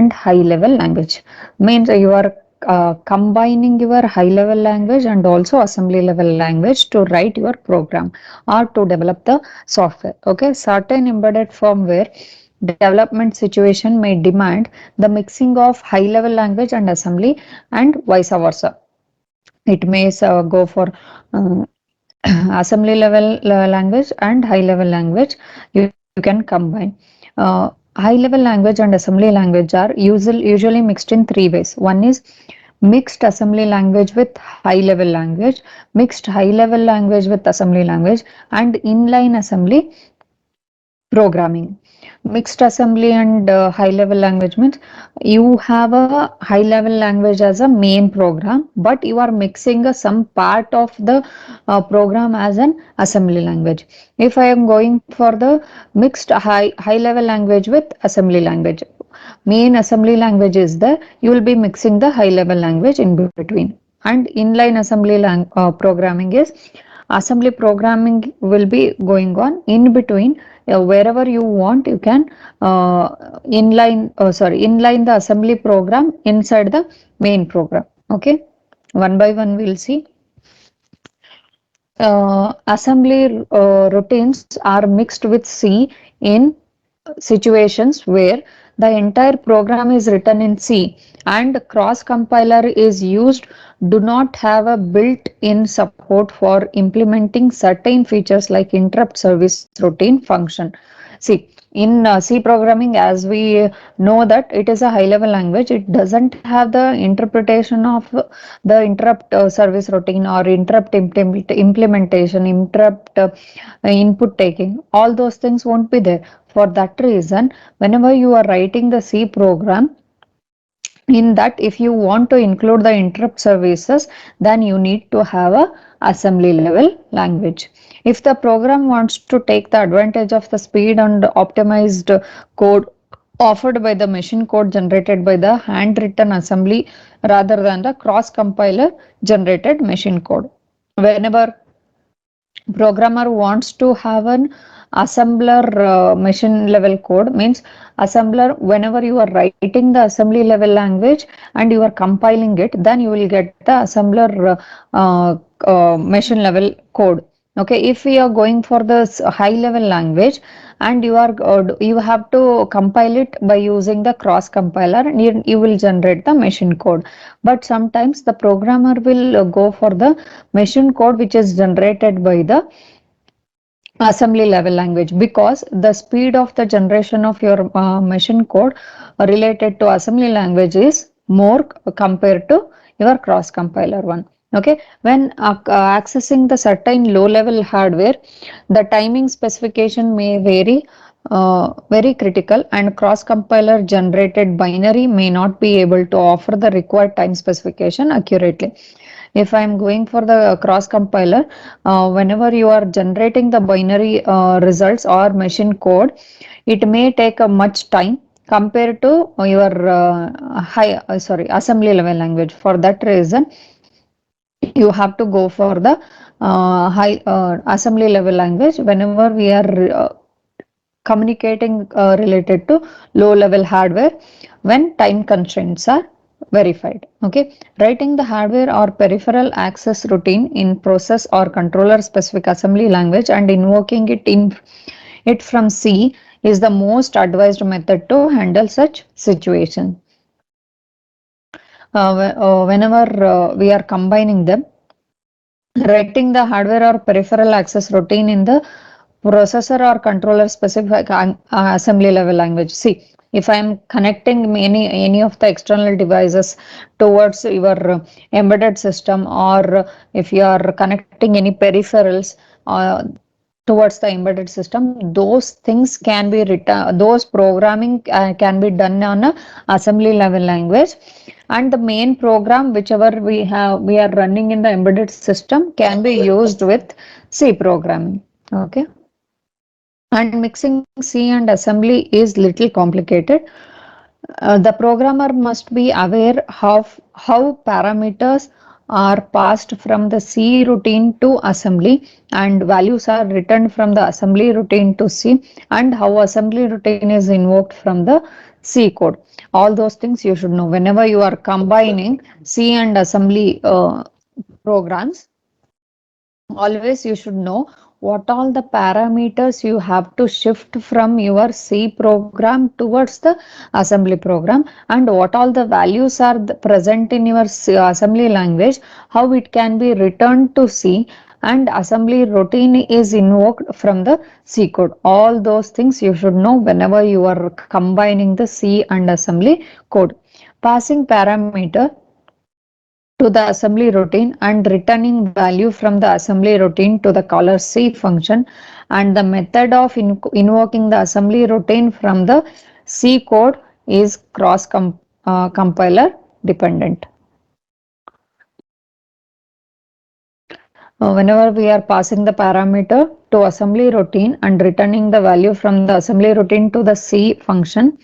and high level language. Means you are combining your high level language and also assembly level language to write your program or to develop the software. Okay, certain embedded firmware development situation may demand the mixing of high level language and assembly and vice versa. It may go for uh, assembly level language and high level language. You can combine. High level language and assembly language are usually mixed in three ways. One is mixed assembly language with high level language, mixed high level language with assembly language, and inline assembly programming. Mixed assembly and high level language means you have a high level language as a main program, but you are mixing some part of the program as an assembly language. If I am going for the mixed high level language with assembly language, main assembly language is there, you will be mixing the high level language in between. And inline assembly programming is assembly programming will be going on in between. Wherever you want, you can inline the assembly program inside the main program. Okay, one by one we'll see. Assembly routines are mixed with C in situations where the entire program is written in C and cross compiler is used, do not have a built-in support for implementing certain features like interrupt service routine function. See, in C programming, as we know that it is a high level language, it doesn't have the interpretation of the interrupt service routine or interrupt implementation, interrupt input taking. All those things won't be there. For that reason, whenever you are writing the C program, in that if you want to include the interrupt services, then you need to have a assembly level language. If the program wants to take the advantage of the speed and optimized code offered by the machine code generated by the handwritten assembly rather than the cross compiler generated machine code, whenever programmer wants to have an assembler machine level code, means assembler, whenever you are writing the assembly level language and you are compiling it, then you will get the assembler machine level code. Okay, if we are going for the high level language and you have to compile it by using the cross compiler, and you will generate the machine code. But sometimes the programmer will go for the machine code which is generated by the assembly level language, because the speed of the generation of your machine code related to assembly language is more compared to your cross compiler one. Okay, when accessing the certain low level hardware, the timing specification may vary, very critical, and cross compiler generated binary may not be able to offer the required time specification accurately. If I am going for the cross compiler, whenever you are generating the binary results or machine code, it may take a much time compared to your assembly level language. For that reason, you have to go for the high assembly level language whenever we are communicating related to low level hardware when time constraints are verified. Okay, writing the hardware or peripheral access routine in process or controller specific assembly language and invoking it from C is the most advised method to handle such situation. Whenever we are combining them, writing the hardware or peripheral access routine in the processor or controller specific assembly level language. See, if I am connecting any of the external devices towards your embedded system, or if you are connecting any peripherals towards the embedded system, those things can be written, those programming can be done on a assembly level language, and the main program whichever we are running in the embedded system can be used with C programming. Okay, and mixing C and assembly is little complicated. The programmer must be aware of how parameters are passed from the C routine to assembly and values are returned from the assembly routine to C, and how assembly routine is invoked from the C code. All those things you should know whenever you are combining C and assembly programs. Always you should know what all the parameters you have to shift from your C program towards the assembly program, and what all the values are present in your assembly language, how it can be returned to C, and assembly routine is invoked from the C code. All those things you should know whenever you are combining the C and assembly code. Passing parameter to the assembly routine and returning value from the assembly routine to the caller C function, and the method of invoking the assembly routine from the C code is compiler dependent. Whenever we are passing the parameter to assembly routine and returning the value from the assembly routine to the C function,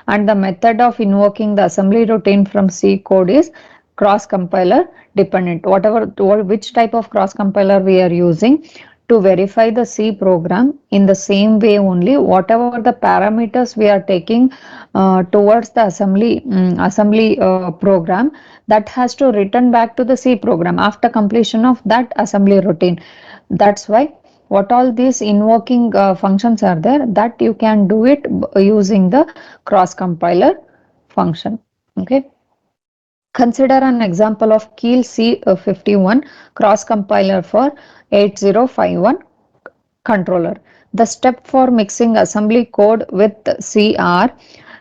and the method of invoking the assembly routine from C code is cross compiler dependent. Which type of cross compiler we are using to verify the C program, in the same way only whatever the parameters we are taking towards the assembly program, that has to return back to the C program after completion of that assembly routine. That's why what all these invoking functions are there, that you can do it using the cross compiler function. Okay. Consider an example of Keil C51 cross compiler for 8051 controller. The step for mixing assembly code with C are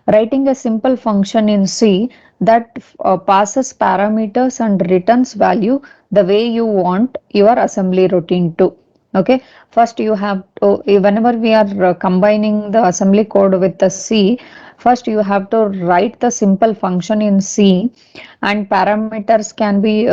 writing a simple function in C that passes parameters and returns value the way you want your assembly routine to. Okay, first you have to, whenever we are combining the assembly code with the C, first you have to write the simple function in C, and parameters can be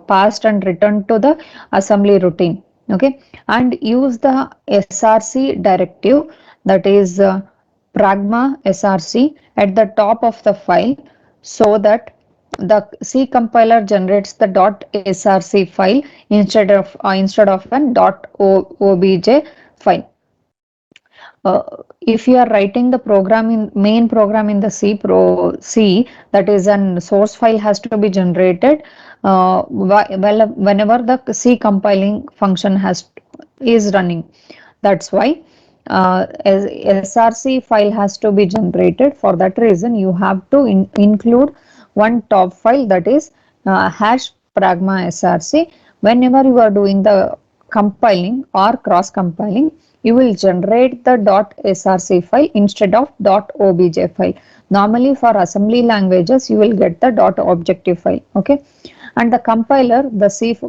passed and returned to the assembly routine. Okay, and use the src directive, that is pragma src, at the top of the file, so that the C compiler generates the .src file instead of an .obj file. If you are writing the program in main program in the C, that is an source file has to be generated whenever the C compiling function is running. That's why src file has to be generated. For that reason, you have to include one top file, that is hash pragma src. Whenever you are doing the compiling or cross compiling, you will generate the .src file instead of .obj file. Normally for assembly languages, you will get the .objective file. Okay, and the compiler,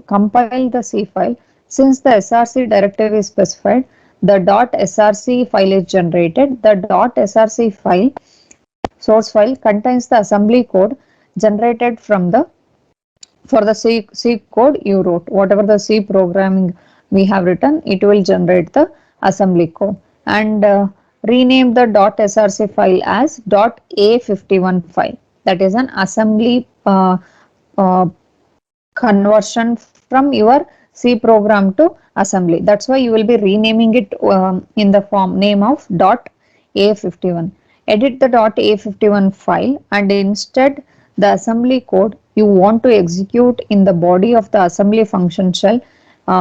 compile the C file. Since the src directive is specified, the .src file is generated. The .src file, source file, contains the assembly code generated from the for the C code you wrote. Whatever the C programming we have written, it will generate the assembly code, and rename the .src file as .a51 file. That is an assembly uh, conversion from your C program to assembly. That's why you will be renaming it in the form name of .a51. Edit the .a51 file, and instead the assembly code you want to execute in the body of the assembly function shell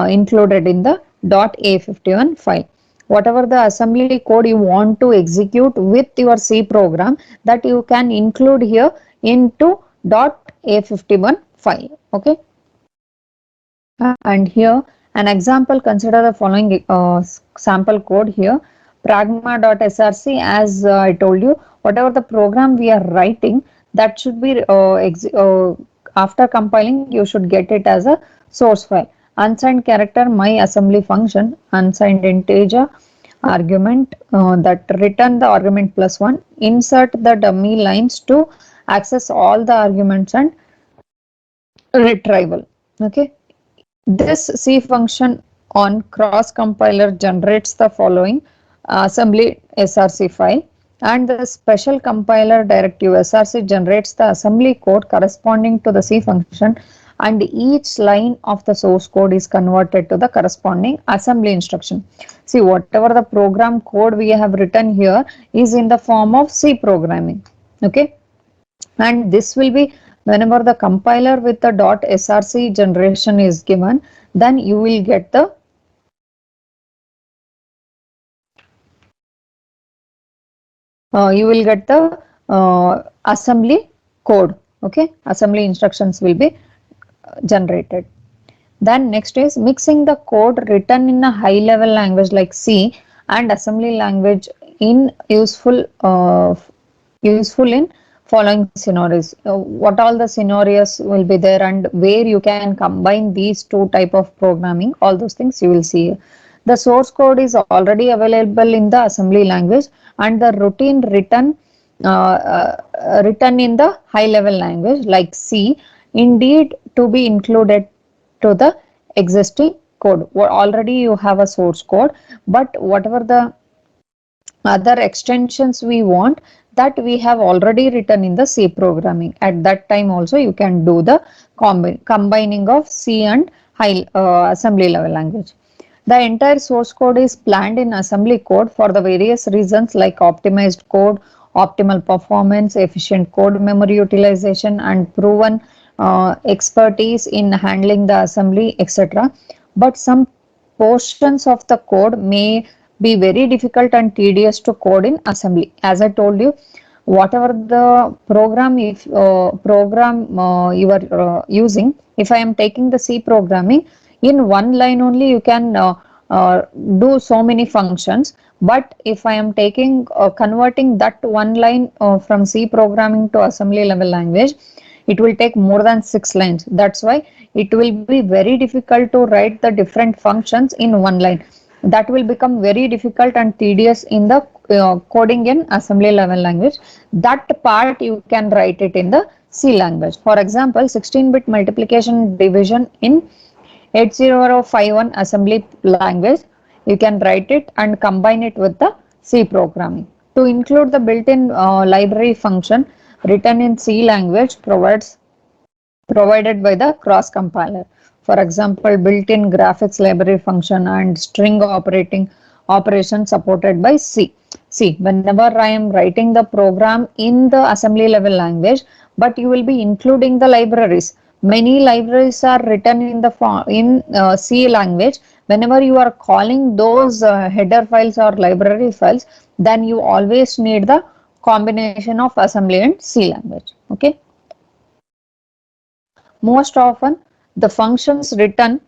included in the .a51 file. Whatever the assembly code you want to execute with your C program, that you can include here into .a51 file. Okay. And here an example, consider the following sample code here. Pragma.src, as I told you, whatever the program we are writing, that should be after compiling, you should get it as a source file. Unsigned character my assembly function, unsigned integer argument, that return the argument +1, insert the dummy lines to access all the arguments and retrieval. Okay. This C function on cross compiler generates the following assembly src file, and the special compiler directive src generates the assembly code corresponding to the C function, and each line of the source code is converted to the corresponding assembly instruction. See, whatever the program code we have written here is in the form of C programming. Okay. and this will be whenever the compiler with the .src generation is given, then you will get the assembly code. Okay, assembly instructions will be generated. Then next is mixing the code written in a high level language like C and assembly language in useful in following scenarios. What all the scenarios will be there and where you can combine these two type of programming, all those things you will see. The source code is already available in the assembly language, and the routine written in the high level language like C indeed to be included to the existing code. Already you have a source code, but whatever the other extensions we want, that we have already written in the C programming. At that time also you can do the combining of C and high assembly level language. The entire source code is planned in assembly code for the various reasons like optimized code, optimal performance, efficient code memory utilization, and proven expertise in handling the assembly, etc. But some portions of the code may be very difficult and tedious to code in assembly. As I told you, whatever the program if program you are using, if I am taking the C programming, in one line only you can uh, do so many functions. But if I am taking converting that one line from C programming to assembly level language, it will take more than 6 lines. That's why it will be very difficult to write the different functions in one line. That will become very difficult and tedious in the coding in assembly level language. That part you can write it in the C language. For example, 16-bit multiplication division in 80051 assembly language, you can write it and combine it with the C programming. To include the built-in library function written in C language provided by the cross compiler. For example, built-in graphics library function and string operation supported by C. See, whenever I am writing the program in the assembly level language, but you will be including the libraries. Many libraries are written in the C language. Whenever you are calling those header files or library files, then you always need the combination of assembly and C language. Okay. Most often, the functions written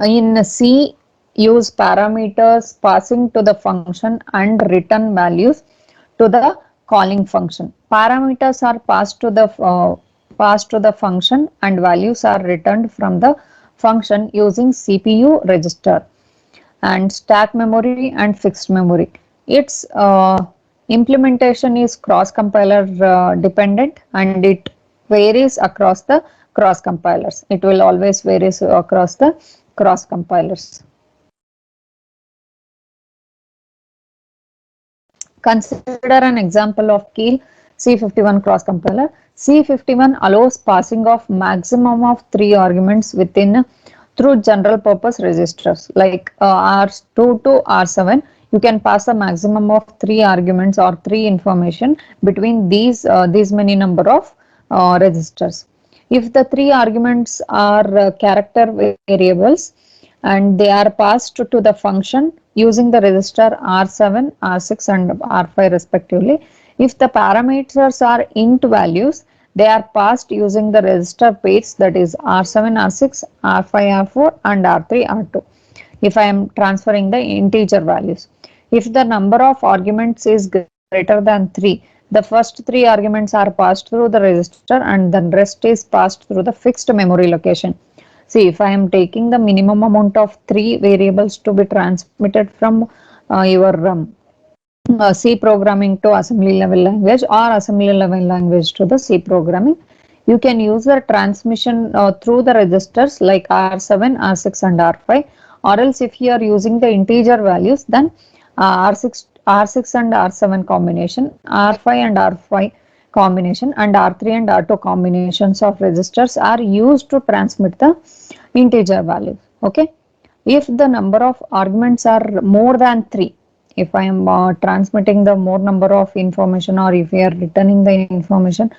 in C use parameters passing to the function and return values to the calling function. Parameters are passed to the function and values are returned from the function using CPU register and stack memory and fixed memory. Its implementation is cross compiler dependent, and it varies across the cross compilers. It will always varies across the cross compilers. Consider an example of Keil C51 cross compiler. C51 allows passing of maximum of 3 arguments within through general purpose registers like R2 to R7. You can pass a maximum of 3 arguments or 3 information between these many number of registers. If the 3 arguments are character variables and they are passed to the function using the register R7, R6 and R5 respectively. If the parameters are int values, they are passed using the register pairs, that is R7, R6, R5, R4 and R3, R2. If I am transferring the integer values. If the number of arguments is greater than 3, the first 3 arguments are passed through the register and the rest is passed through the fixed memory location. See, if I am taking the minimum amount of 3 variables to be transmitted from your C programming to assembly level language or assembly level language to the C programming, you can use the transmission through the registers like R7, R6 and R5, or else if you are using the integer values, then R6 and R7 combination, R5 and R5 combination and R3 and R2 combinations of registers are used to transmit the integer values. Okay. If the number of arguments are more than 3, if I am transmitting the more number of information or if we are returning the information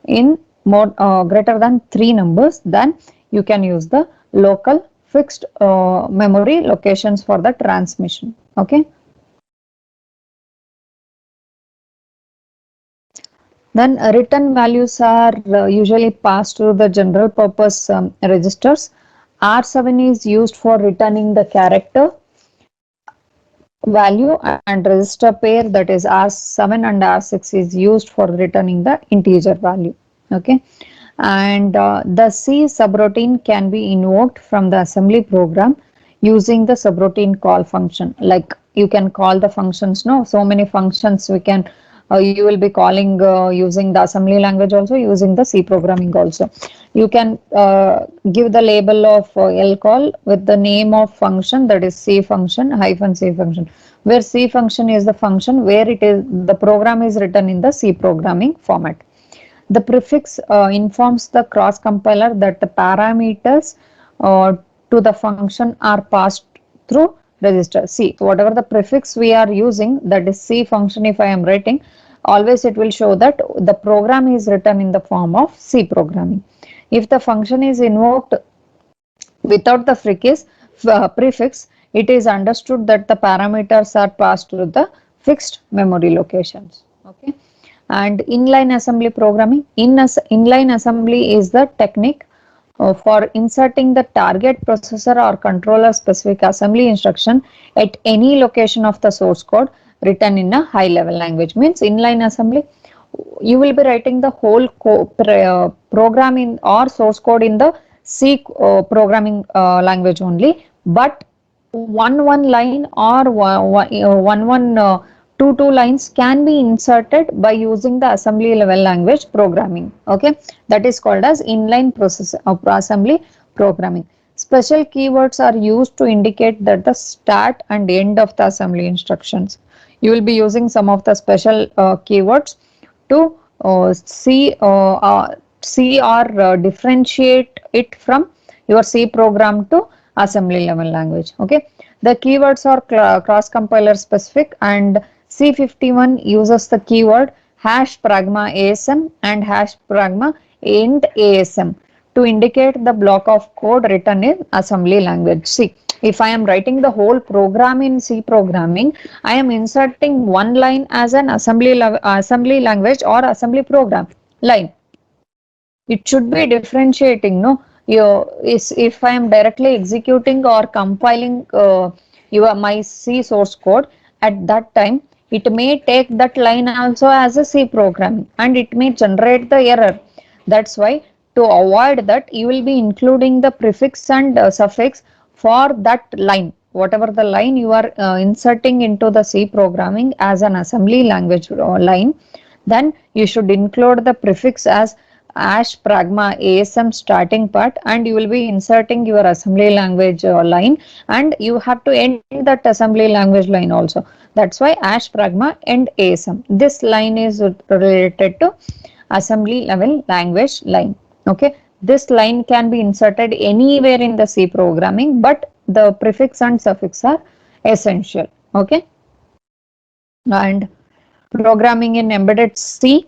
in more greater than 3 numbers, then you can use the local fixed memory locations for the transmission. Okay. Then return values are usually passed through the general purpose registers. R7 is used for returning the character value, and register pair, that is R7 and R6, is used for returning the integer value. Okay. And the C subroutine can be invoked from the assembly program using the subroutine call function. Like you can call the functions, no, so many functions we can you will be calling using the assembly language, also using the C programming also. You can give the label of lcall with the name of function, that is C function hyphen C function, where C function is the function where it is the program is written in the C programming format. The prefix informs the cross compiler that the parameters to the function are passed through register. See, whatever the prefix we are using, that is C function, if I am writing, always it will show that the program is written in the form of C programming. If the function is invoked without the prefix, it is understood that the parameters are passed to the fixed memory locations. Okay. And inline assembly programming. Inline assembly is the technique for inserting the target processor or controller specific assembly instruction at any location of the source code written in a high level language. Means inline assembly, you will be writing the whole program in or source code in the C programming language only, but one line or two lines can be inserted by using the assembly level language programming. Okay, that is called as inline process of assembly programming. Special keywords are used to indicate that the start and end of the assembly instructions. You will be using some of the special keywords to see or differentiate it from your C program to assembly level language. Okay, the keywords are cross compiler specific, and C51 uses the keyword hash pragma ASM and hash pragma int ASM to indicate the block of code written in assembly language. See, if I am writing the whole program in C programming, I am inserting one line as an assembly language or assembly program line. It should be differentiating, no? If I am directly executing or compiling my C source code, at that time it may take that line also as a C program and it may generate the error. That's why, to avoid that, you will be including the prefix and suffix for that line. Whatever the line you are inserting into the C programming as an assembly language line, then you should include the prefix as hash pragma ASM starting part, and you will be inserting your assembly language line, and you have to end that assembly language line also. That's why hash pragma end ASM. This line is related to assembly level language line. Okay, this line can be inserted anywhere in the C programming, but the prefix and suffix are essential. Okay, and programming in embedded C,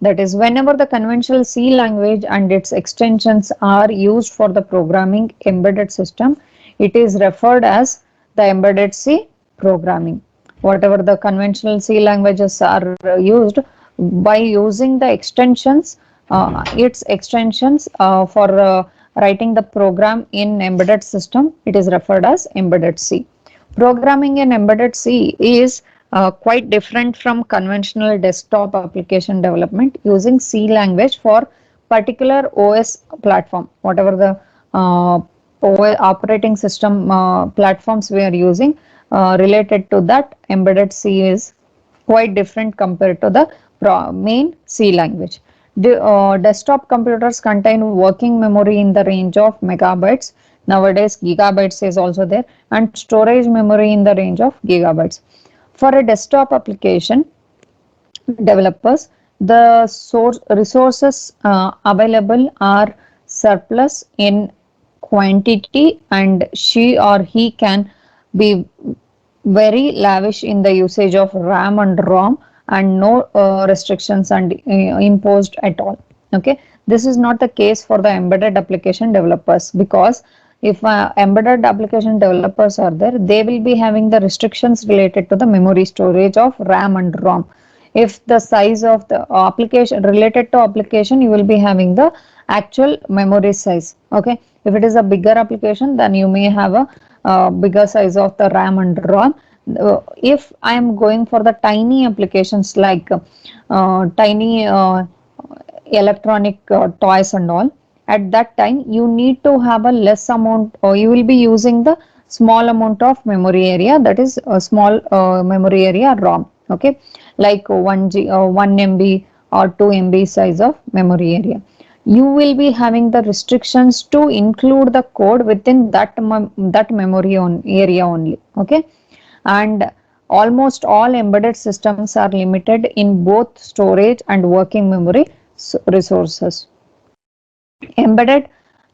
that is, whenever the conventional C language and its extensions are used for the programming embedded system, it is referred as the embedded C programming. Whatever the conventional C languages are used, by using the extensions, its extensions for writing the program in embedded system, it is referred as embedded C. Programming in embedded C is quite different from conventional desktop application development using C language for particular OS platform. Whatever the operating system platforms we are using related to that, embedded C is quite different compared to the main C language. The desktop computers contain working memory in the range of megabytes. Nowadays, gigabytes is also there, and storage memory in the range of gigabytes. For a desktop application, developers, the source resources available are surplus in quantity, and she or he can be very lavish in the usage of RAM and ROM, and no restrictions and imposed at all. Okay, this is not the case for the embedded application developers, because if embedded application developers are there, they will be having the restrictions related to the memory storage of RAM and ROM. If the size of the application related to application, you will be having the actual memory size. Okay, if it is a bigger application, then you may have a bigger size of the RAM and ROM. If I am going for the tiny applications like tiny electronic toys and all, at that time you need to have a less amount, or you will be using the small amount of memory area, that is a small memory area ROM. Okay, like 1 MB or 2 MB size of memory area. You will be having the restrictions to include the code within that memory on area only. Okay, and almost all embedded systems are limited in both storage and working memory resources. Embedded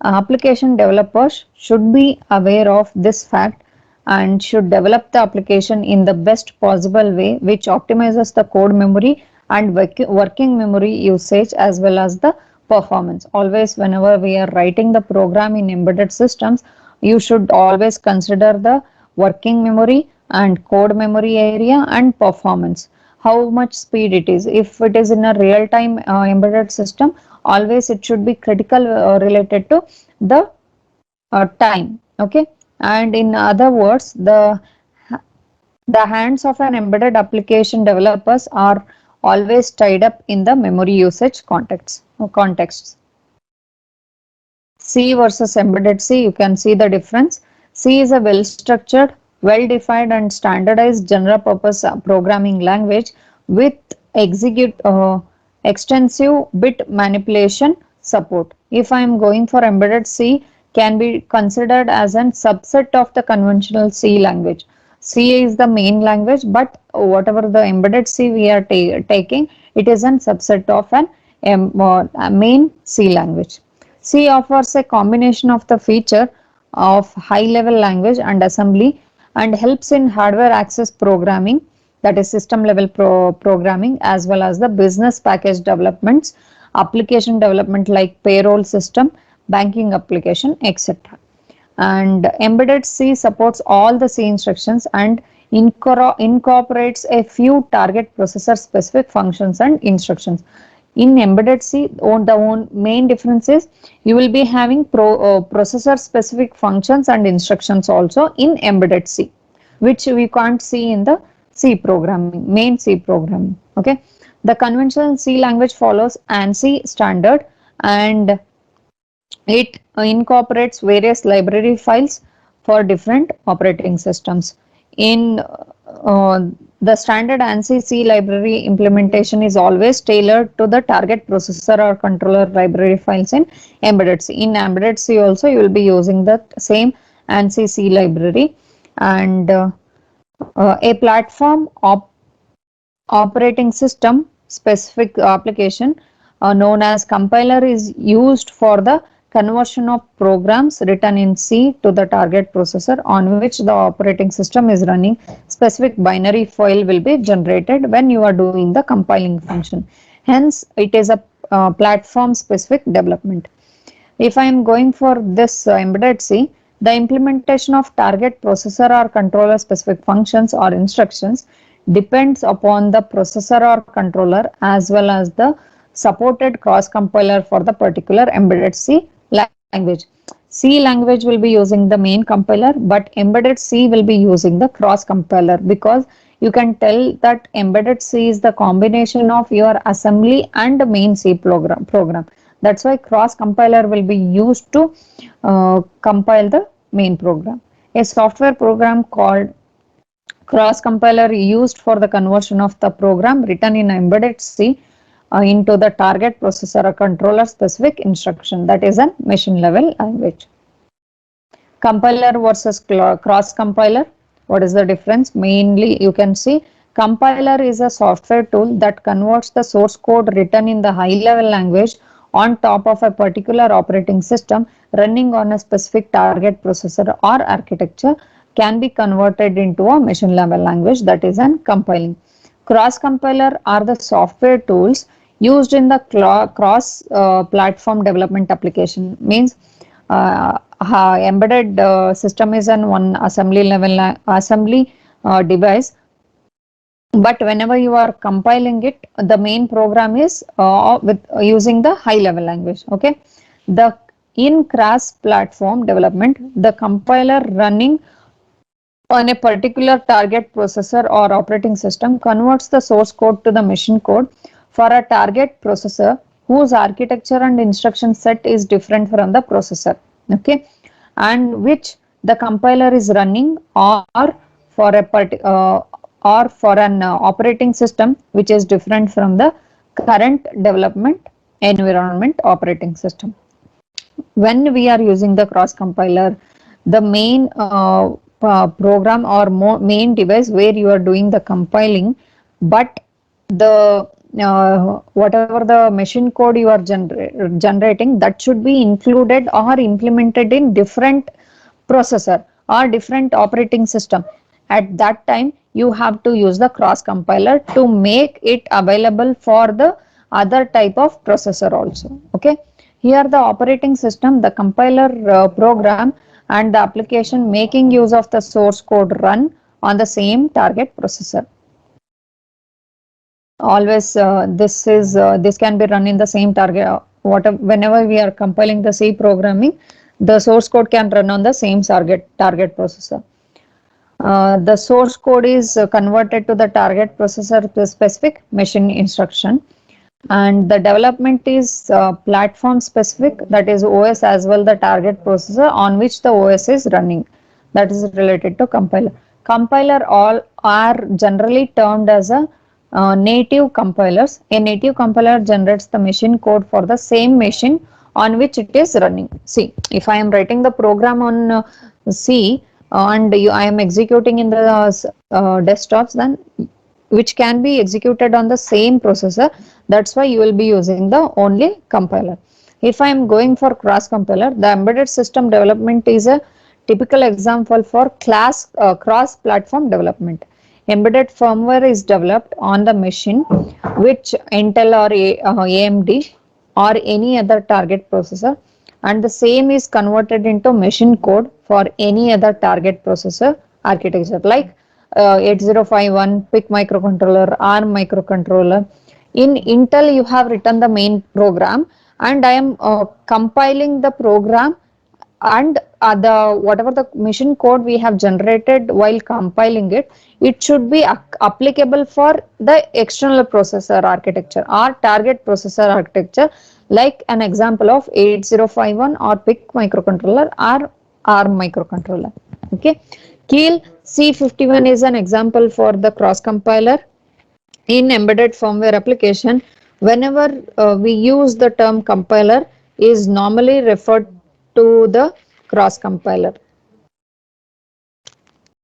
application developers should be aware of this fact and should develop the application in the best possible way, which optimizes the code memory and working memory usage as well as the performance. Always, whenever we are writing the program in embedded systems, you should always consider the working memory and code memory area and performance, how much speed it is. If it is in a real time embedded system, always it should be critical related to the time. Okay, and in other words, the hands of an embedded application developers are always tied up in the memory usage contexts. C versus embedded C, you can see the difference. C is a well structured, well defined and standardized general purpose programming language with execute extensive bit manipulation support. If I am going for embedded C, can be considered as a subset of the conventional C language. C is the main language, but whatever the embedded C we are taking, it is a subset of an main C language. C offers a combination of the feature of high level language and assembly and helps in hardware access programming, that is system level programming, as well as the business package developments, application development like payroll system, banking application, etc. And embedded C supports all the C instructions and incorporates a few target processor specific functions and instructions. In embedded C, the main difference is you will be having processor specific functions and instructions also in embedded C, which we can't see in the C programming, main C programming. Okay, the conventional C language follows ANSI standard, and it incorporates various library files for different operating systems. In the standard ANSI C library implementation is always tailored to the target processor or controller library files in embedded C. In embedded C also you will be using the same ANSI C library, and a platform operating system specific application known as compiler is used for the conversion of programs written in C to the target processor on which the operating system is running. Specific binary file will be generated when you are doing the compiling function. Hence, it is a platform specific development. If I am going for this embedded C, the implementation of target processor or controller specific functions or instructions depends upon the processor or controller as well as the supported cross compiler for the particular embedded C language. C language will be using the main compiler, but embedded C will be using the cross compiler, because you can tell that embedded C is the combination of your assembly and main C program. That's why cross compiler will be used to compile the main program. A software program called cross compiler used for the conversion of the program written in embedded C into the target processor or controller specific instruction, that is a machine level language. Compiler versus cross compiler. What is the difference? Mainly you can see compiler is a software tool that converts the source code written in the high level language on top of a particular operating system running on a specific target processor or architecture, can be converted into a machine level language, that is an compiling. Cross compiler are the software tools used in the cross platform development application. Means embedded system is an one assembly level assembly device, but whenever you are compiling it, the main program is with using the high level language. Okay, the in cross platform development, the compiler running on a particular target processor or operating system converts the source code to the machine code for a target processor whose architecture and instruction set is different from the processor. Okay, and which the compiler is running, or for a or for an operating system which is different from the current development environment operating system. When we are using the cross compiler, the main program or main device where you are doing the compiling, but the whatever the machine code you are generating, that should be included or implemented in different processor or different operating system. At that time you have to use the cross compiler to make it available for the other type of processor also. Okay, here the operating system, the compiler program and the application making use of the source code run on the same target processor. Always this can be run in the same target, whatever, whenever we are compiling the C programming, the source code can run on the same target processor. The source code is converted to the target processor specific machine instruction, and the development is platform specific, that is OS as well the target processor on which the OS is running, that is related to compiler. Compiler all are generally termed as a native compilers. A native compiler generates the machine code for the same machine on which it is running. See, if I am writing the program on C and I am executing in the desktops, then which can be executed on the same processor, that's why you will be using the only compiler. If I am going for cross compiler, the embedded system development is a typical example for cross platform development. Embedded firmware is developed on the machine which Intel or AMD or any other target processor, and the same is converted into machine code for any other target processor architecture, like 8051 PIC microcontroller, ARM microcontroller. In Intel you have written the main program, and I am compiling the program, and the whatever the machine code we have generated while compiling it, it should be applicable for the external processor architecture or target processor architecture, like an example of 8051 or PIC microcontroller or ARM microcontroller. Okay, Keil C51 is an example for the cross compiler. In embedded firmware application, whenever we use the term compiler, is normally referred to the cross compiler.